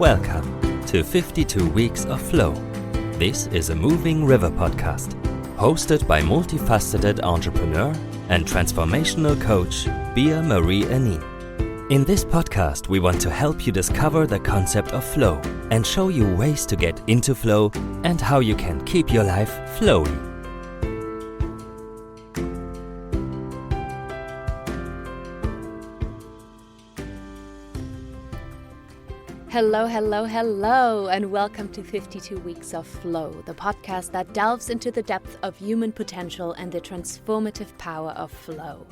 Welcome to 52 Weeks of Flow. This is a moving river podcast, hosted by multifaceted entrepreneur and transformational coach Bea-Marie. In this podcast, we want to help you discover the concept of flow and show you ways to get into flow and how you can keep your life flowy. Hello, and welcome to 52 Weeks of Flow, the podcast that delves into the depth of human potential and the transformative power of flow.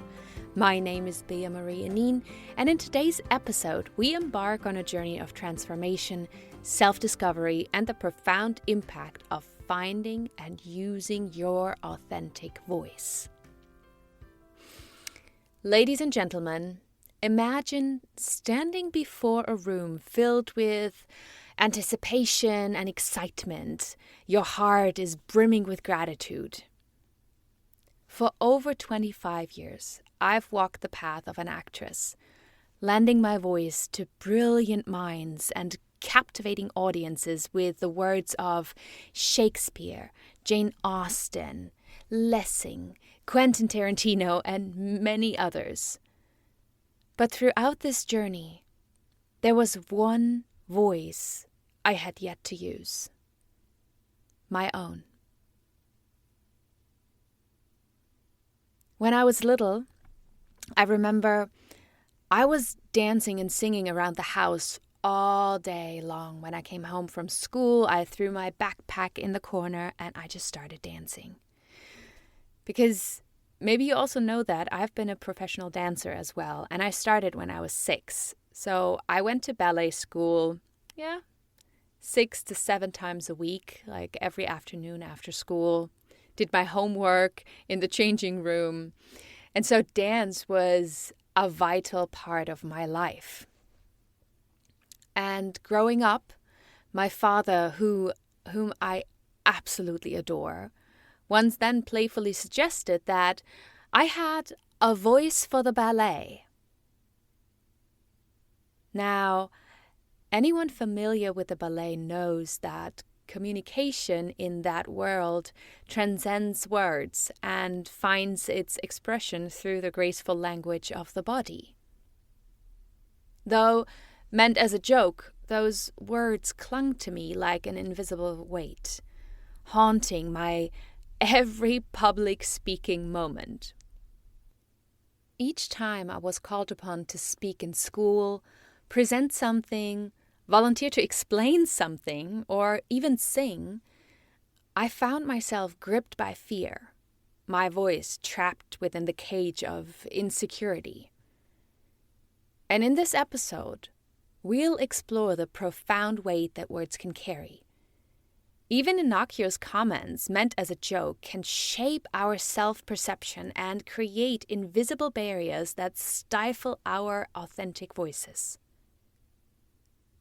My name is Bea-Marie, and in today's episode, we embark on a journey of transformation, self-discovery, and the profound impact of finding and using your authentic voice. Ladies and gentlemen, imagine standing before a room filled with anticipation and excitement. Your heart is brimming with gratitude. For over 25 years, I've walked the path of an actress, lending my voice to brilliant minds and captivating audiences with the words of Shakespeare, Jane Austen, Lessing, Quentin Tarantino, and many others. But throughout this journey, there was one voice I had yet to use. My own. When I was little, I remember I was dancing and singing around the house all day long. When I came home from school, I threw my backpack in the corner and I just started dancing. Because maybe you also know that I've been a professional dancer as well, and I started when I was 6. So I went to ballet school, 6 to 7 times a week, like every afternoon after school, did my homework in the changing room. And so dance was a vital part of my life. And growing up, my father, whom I absolutely adore, once then playfully suggested that I had a voice for the ballet. Now, anyone familiar with the ballet knows that communication in that world transcends words and finds its expression through the graceful language of the body. Though meant as a joke, those words clung to me like an invisible weight, haunting my every public speaking moment. Each time I was called upon to speak in school, present something, volunteer to explain something, or even sing, I found myself gripped by fear, my voice trapped within the cage of insecurity. And in this episode, we'll explore the profound weight that words can carry. Even innocuous comments meant as a joke can shape our self-perception and create invisible barriers that stifle our authentic voices.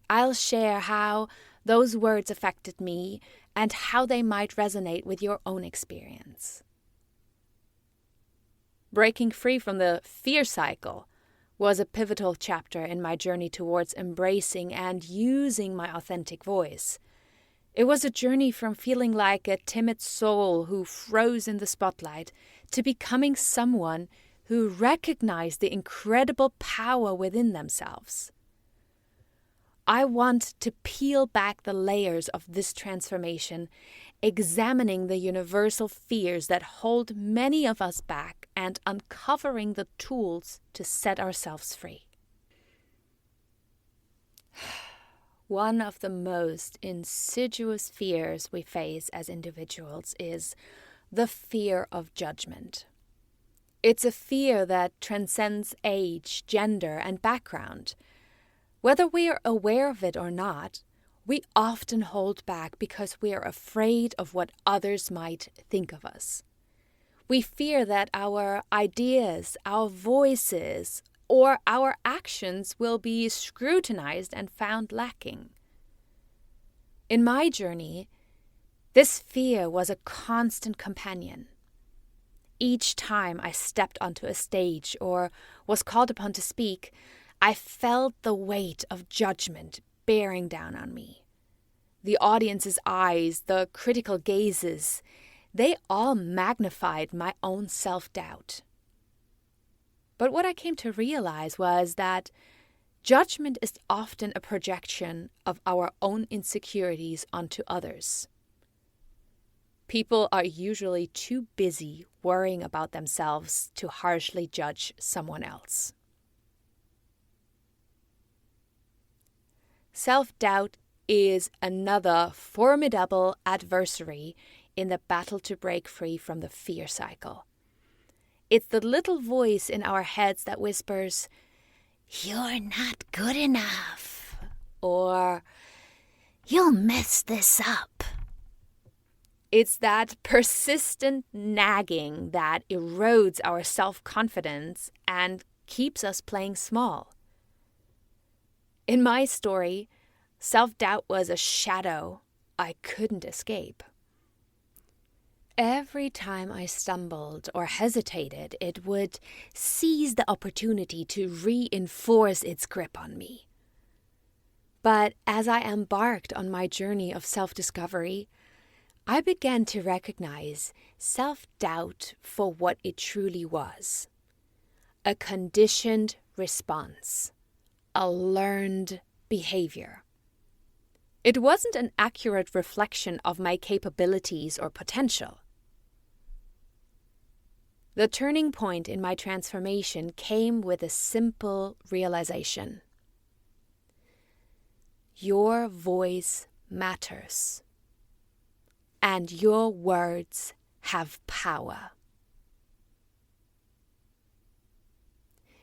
I'll share how those words affected me and how they might resonate with your own experience. Breaking free from the fear cycle was a pivotal chapter in my journey towards embracing and using my authentic voice. It was a journey from feeling like a timid soul who froze in the spotlight to becoming someone who recognized the incredible power within themselves. I want to peel back the layers of this transformation, examining the universal fears that hold many of us back and uncovering the tools to set ourselves free. One of the most insidious fears we face as individuals is the fear of judgment. It's a fear that transcends age, gender, and background. Whether we are aware of it or not, we often hold back because we are afraid of what others might think of us. We fear that our ideas, our voices, or our actions will be scrutinized and found lacking. In my journey, this fear was a constant companion. Each time I stepped onto a stage or was called upon to speak, I felt the weight of judgment bearing down on me. The audience's eyes, the critical gazes, they all magnified my own self-doubt. But what I came to realize was that judgment is often a projection of our own insecurities onto others. People are usually too busy worrying about themselves to harshly judge someone else. Self-doubt is another formidable adversary in the battle to break free from the fear cycle. It's the little voice in our heads that whispers, "You're not good enough," or "You'll mess this up." It's that persistent nagging that erodes our self-confidence and keeps us playing small. In my story, self-doubt was a shadow I couldn't escape. Every time I stumbled or hesitated, it would seize the opportunity to reinforce its grip on me. But as I embarked on my journey of self-discovery, I began to recognize self-doubt for what it truly was: a conditioned response, a learned behavior. It wasn't an accurate reflection of my capabilities or potential. The turning point in my transformation came with a simple realization. Your voice matters, and your words have power.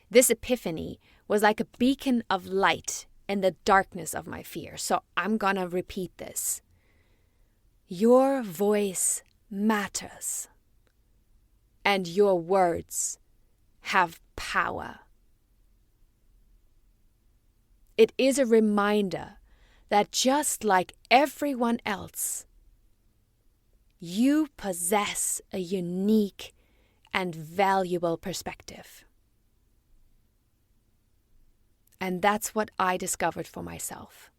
This epiphany was like a beacon of light in the darkness of my fear. So I'm gonna repeat this. Your voice matters, and your words have power. It is a reminder that just like everyone else, you possess a unique and valuable perspective. And that's what I discovered for myself.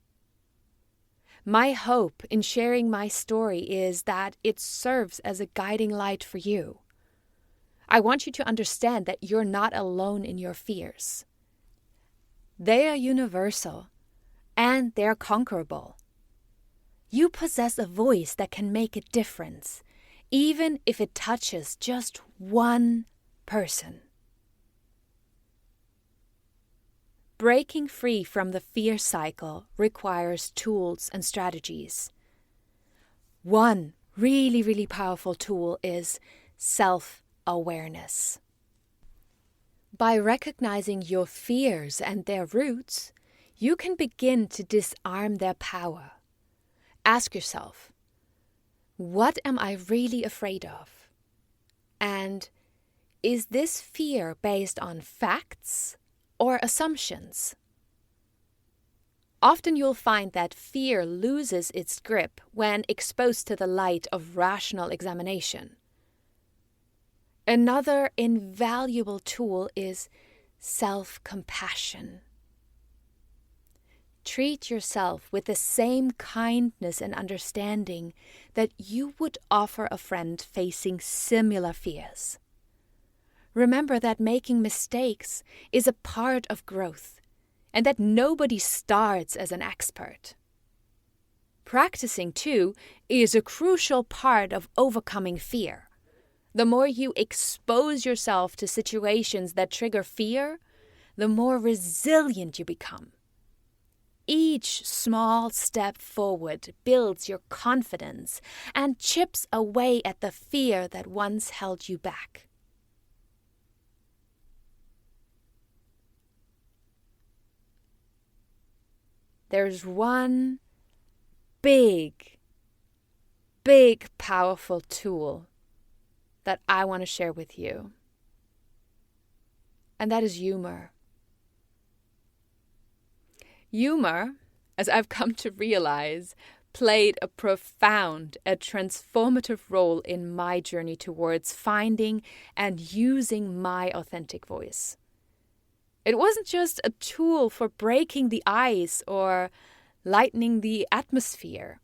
My hope in sharing my story is that it serves as a guiding light for you. I want you to understand that you're not alone in your fears. They are universal, and they're conquerable. You possess a voice that can make a difference, even if it touches just one person. Breaking free from the fear cycle requires tools and strategies. One really powerful tool is self-awareness. By recognizing your fears and their roots, you can begin to disarm their power. Ask yourself, what am I really afraid of? And is this fear based on facts or assumptions? Often you'll find that fear loses its grip when exposed to the light of rational examination. Another invaluable tool is self-compassion. Treat yourself with the same kindness and understanding that you would offer a friend facing similar fears. Remember that making mistakes is a part of growth, and that nobody starts as an expert. Practicing, too, is a crucial part of overcoming fear. The more you expose yourself to situations that trigger fear, the more resilient you become. Each small step forward builds your confidence and chips away at the fear that once held you back. There's one big, powerful tool that I want to share with you. And that is humor. Humor, as I've come to realize, played a profound and transformative role in my journey towards finding and using my authentic voice. It wasn't just a tool for breaking the ice or lightening the atmosphere.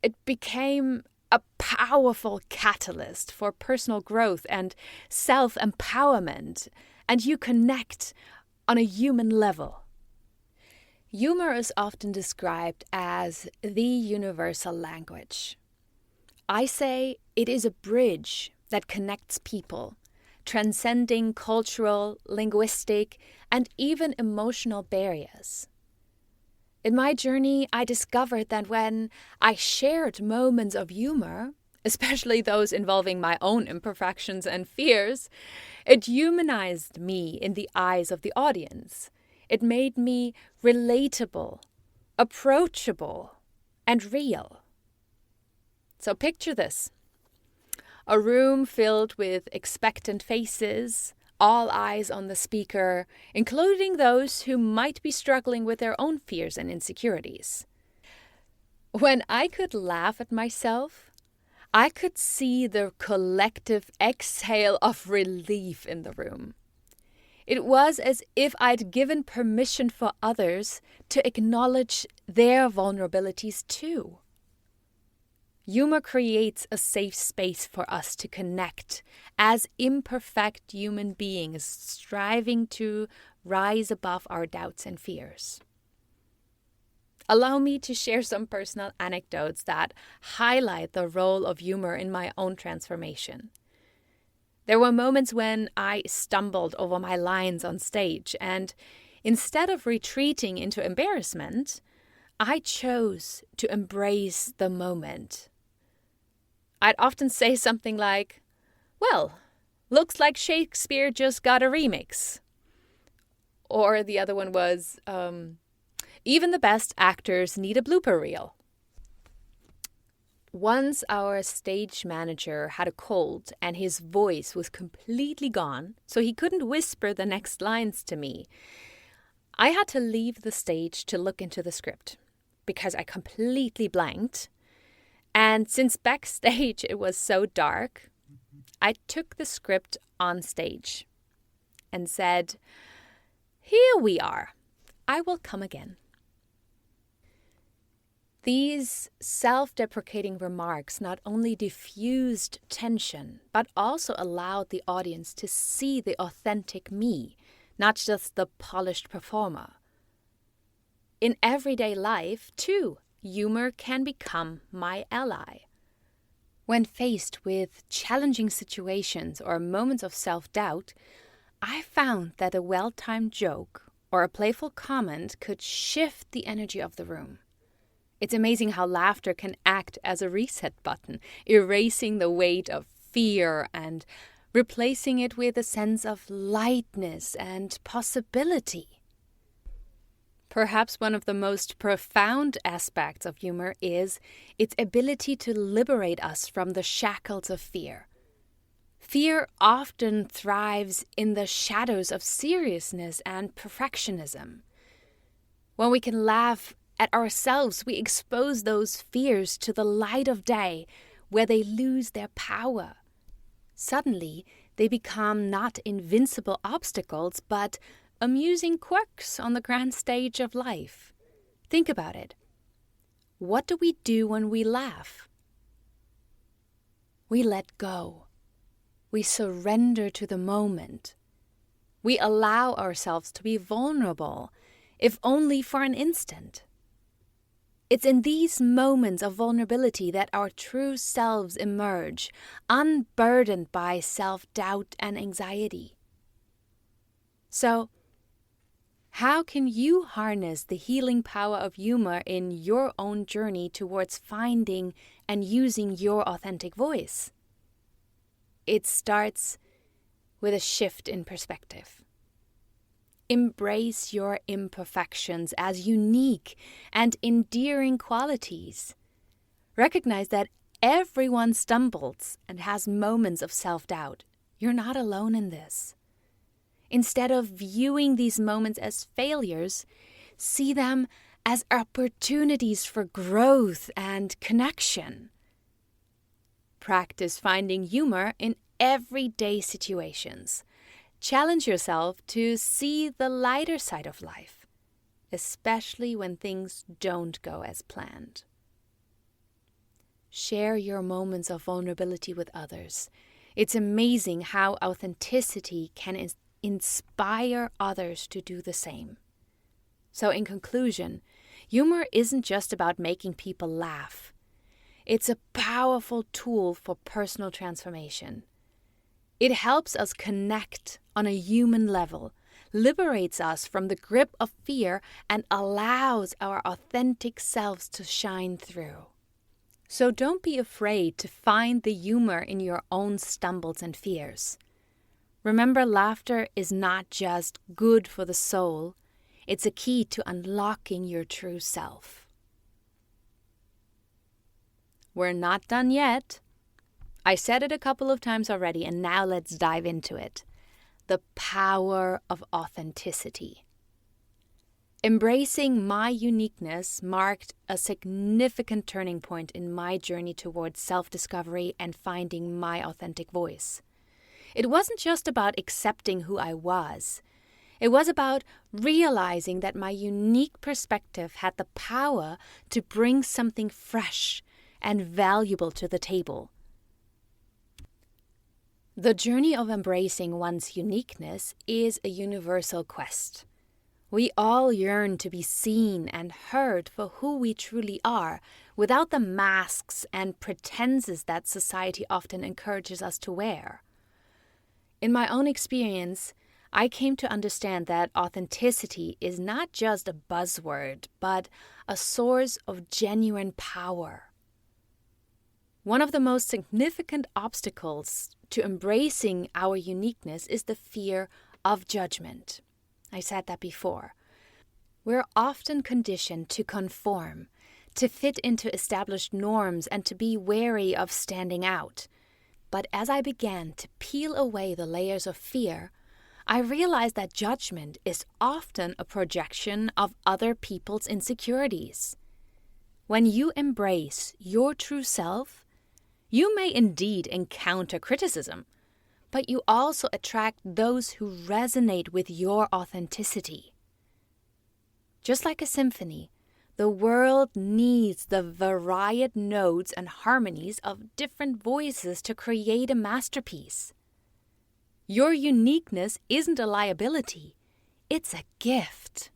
It became a powerful catalyst for personal growth and self-empowerment, and you connect on a human level. Humor is often described as the universal language. I say it is a bridge that connects people, transcending cultural, linguistic, and even emotional barriers. In my journey, I discovered that when I shared moments of humor, especially those involving my own imperfections and fears, it humanized me in the eyes of the audience. It made me relatable, approachable, and real. So picture this. A room filled with expectant faces, all eyes on the speaker, including those who might be struggling with their own fears and insecurities. When I could laugh at myself, I could see the collective exhale of relief in the room. It was as if I'd given permission for others to acknowledge their vulnerabilities too. Humor creates a safe space for us to connect as imperfect human beings striving to rise above our doubts and fears. Allow me to share some personal anecdotes that highlight the role of humor in my own transformation. There were moments when I stumbled over my lines on stage, and instead of retreating into embarrassment, I chose to embrace the moment. I'd often say something like, "Well, looks like Shakespeare just got a remix." Or the other one was, "Even the best actors need a blooper reel." Once our stage manager had a cold and his voice was completely gone, so he couldn't whisper the next lines to me. I had to leave the stage to look into the script because I completely blanked. And since backstage it was so dark, I took the script on stage and said, "Here we are. I will come again." These self-deprecating remarks not only diffused tension, but also allowed the audience to see the authentic me, not just the polished performer. In everyday life, too, humor can become my ally. When faced with challenging situations or moments of self-doubt, I found that a well-timed joke or a playful comment could shift the energy of the room. It's amazing how laughter can act as a reset button, erasing the weight of fear and replacing it with a sense of lightness and possibility. Perhaps one of the most profound aspects of humor is its ability to liberate us from the shackles of fear. Fear often thrives in the shadows of seriousness and perfectionism. When we can laugh at ourselves, we expose those fears to the light of day, where they lose their power. Suddenly, they become not invincible obstacles, but amusing quirks on the grand stage of life. Think about it. What do we do when we laugh? We let go. We surrender to the moment. We allow ourselves to be vulnerable, if only for an instant. It's in these moments of vulnerability that our true selves emerge, unburdened by self-doubt and anxiety. So, how can you harness the healing power of humor in your own journey towards finding and using your authentic voice? It starts with a shift in perspective. Embrace your imperfections as unique and endearing qualities. Recognize that everyone stumbles and has moments of self-doubt. You're not alone in this. Instead of viewing these moments as failures, see them as opportunities for growth and connection. Practice finding humor in everyday situations. Challenge yourself to see the lighter side of life. especially when things don't go as planned. Share your moments of vulnerability with others. It's amazing how authenticity can inspire others to do the same. So in conclusion, humor isn't just about making people laugh. It's a powerful tool for personal transformation. It helps us connect on a human level, liberates us from the grip of fear, and allows our authentic selves to shine through. So don't be afraid to find the humor in your own stumbles and fears. Remember, laughter is not just good for the soul, it's a key to unlocking your true self. We're not done yet. I said it a couple of times already, and now let's dive into it. The power of authenticity. Embracing my uniqueness marked a significant turning point in my journey towards self-discovery and finding my authentic voice. It wasn't just about accepting who I was. It was about realizing that my unique perspective had the power to bring something fresh and valuable to the table. The journey of embracing one's uniqueness is a universal quest. We all yearn to be seen and heard for who we truly are, without the masks and pretenses that society often encourages us to wear. In my own experience, I came to understand that authenticity is not just a buzzword, but a source of genuine power. One of the most significant obstacles to embracing our uniqueness is the fear of judgment. I said that before. We're often conditioned to conform, to fit into established norms, and to be wary of standing out. But as I began to peel away the layers of fear, I realized that judgment is often a projection of other people's insecurities. When you embrace your true self, you may indeed encounter criticism, but you also attract those who resonate with your authenticity. Just like a symphony, the world needs the varied notes and harmonies of different voices to create a masterpiece. Your uniqueness isn't a liability, it's a gift.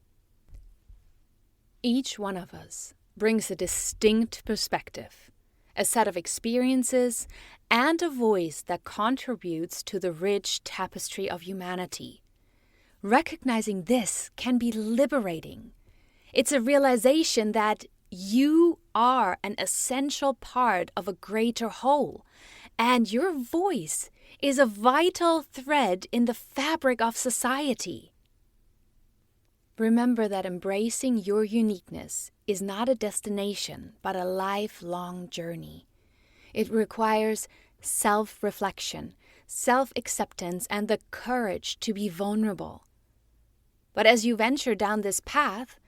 Each one of us brings a distinct perspective, a set of experiences, and a voice that contributes to the rich tapestry of humanity. Recognizing this can be liberating. It's a realization that you are an essential part of a greater whole, and your voice is a vital thread in the fabric of society. Remember that embracing your uniqueness is not a destination, but a lifelong journey. It requires self-reflection, self-acceptance, and the courage to be vulnerable. But as you venture down this path,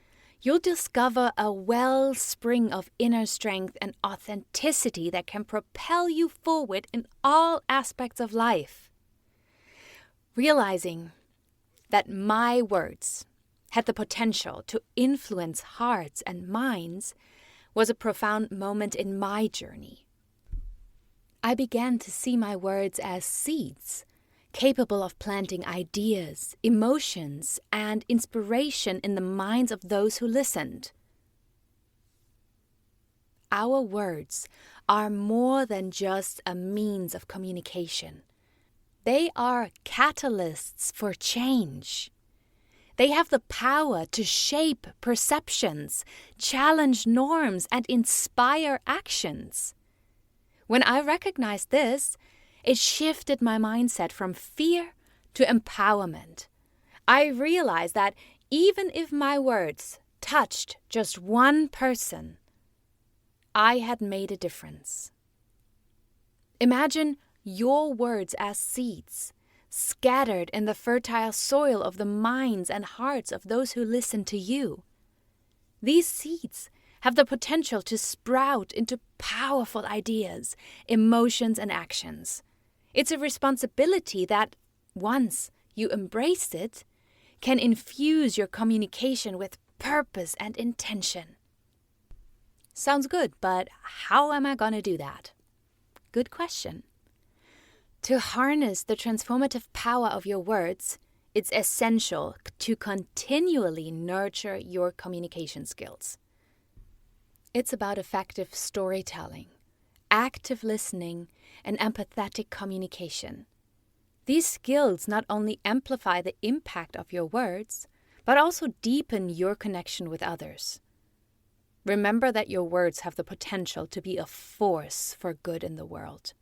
you'll discover a wellspring of inner strength and authenticity that can propel you forward in all aspects of life. Realizing that my words had the potential to influence hearts and minds was a profound moment in my journey. I began to see my words as seeds, capable of planting ideas, emotions, and inspiration in the minds of those who listened. Our words are more than just a means of communication. They are catalysts for change. They have the power to shape perceptions, challenge norms, and inspire actions. When I recognized this, it shifted my mindset from fear to empowerment. I realized that even if my words touched just one person, I had made a difference. Imagine your words as seeds, scattered in the fertile soil of the minds and hearts of those who listen to you. These seeds have the potential to sprout into powerful ideas, emotions, and actions. It's a responsibility that, once you embrace it, can infuse your communication with purpose, and intention. Sounds good, but how am I going to do that? Good question. To harness the transformative power of your words, it's essential to continually nurture your communication skills. It's about effective storytelling, active listening, and empathetic communication. These skills not only amplify the impact of your words, but also deepen your connection with others. Remember that your words have the potential to be a force for good in the world.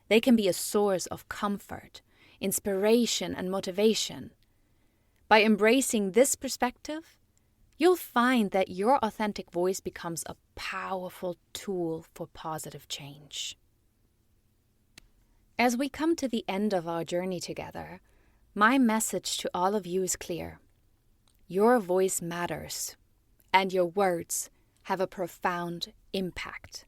They can be a source of comfort, inspiration, and motivation. By embracing this perspective, you'll find that your authentic voice becomes a powerful tool for positive change. As we come to the end of our journey together, my message to all of you is clear. Your voice matters, and your words have a profound impact.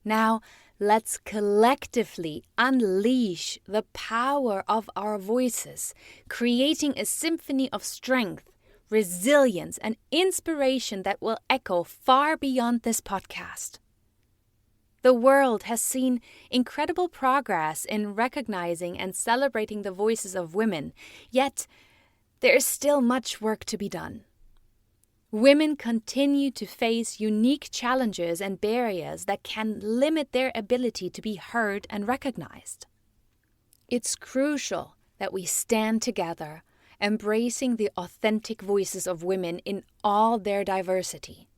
Now, let's collectively unleash the power of our voices, creating a symphony of strength, resilience, and inspiration that will echo far beyond this podcast. The world has seen incredible progress in recognizing and celebrating the voices of women, yet there is still much work to be done. Women continue to face unique challenges and barriers that can limit their ability to be heard and recognized. It's crucial that we stand together, embracing the authentic voices of women in all their diversity.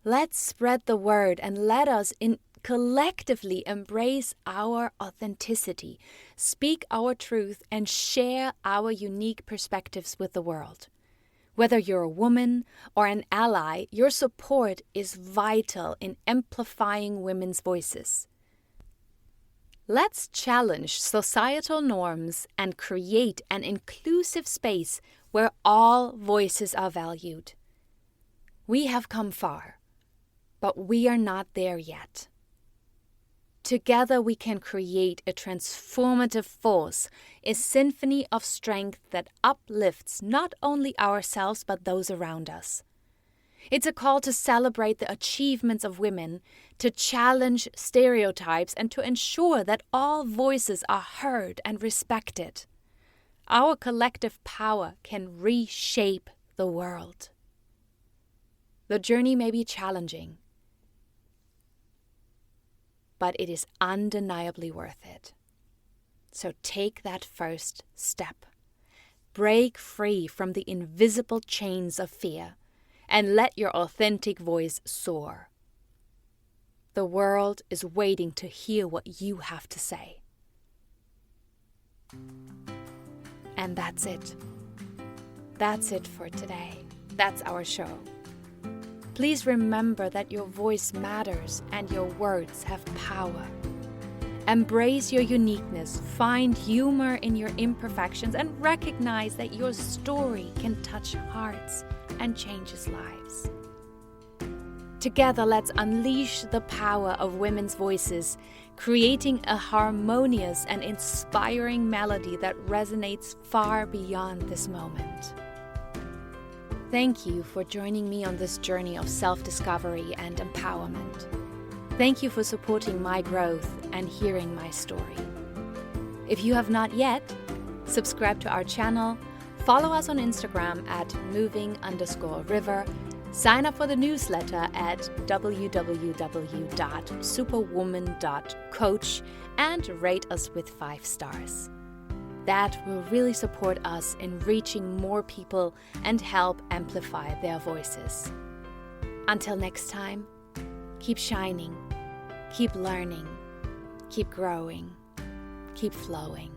Let's spread the word and let us collectively embrace our authenticity, speak our truth, and share our unique perspectives with the world. Whether you're a woman or an ally, your support is vital in amplifying women's voices. Let's challenge societal norms and create an inclusive space where all voices are valued. We have come far, but we are not there yet. Together we can create a transformative force, a symphony of strength that uplifts not only ourselves but those around us. It's a call to celebrate the achievements of women, to challenge stereotypes, and to ensure that all voices are heard and respected. Our collective power can reshape the world. The journey may be challenging, but it is undeniably worth it. So take that first step. Break free from the invisible chains of fear and let your authentic voice soar. The world is waiting to hear what you have to say. And that's it. That's it for today. That's our show. Please remember that your voice matters and your words have power. Embrace your uniqueness, find humor in your imperfections, and recognize that your story can touch hearts and change lives. Together, let's unleash the power of women's voices, creating a harmonious and inspiring melody that resonates far beyond this moment. Thank you for joining me on this journey of self-discovery and empowerment. Thank you for supporting my growth and hearing my story. If you have not yet, subscribe to our channel, follow us on Instagram at moving_river, sign up for the newsletter at www.superwoman.coach, and rate us with 5 stars. That will really support us in reaching more people and help amplify their voices. Until next time, keep shining, keep learning, keep growing, keep flowing.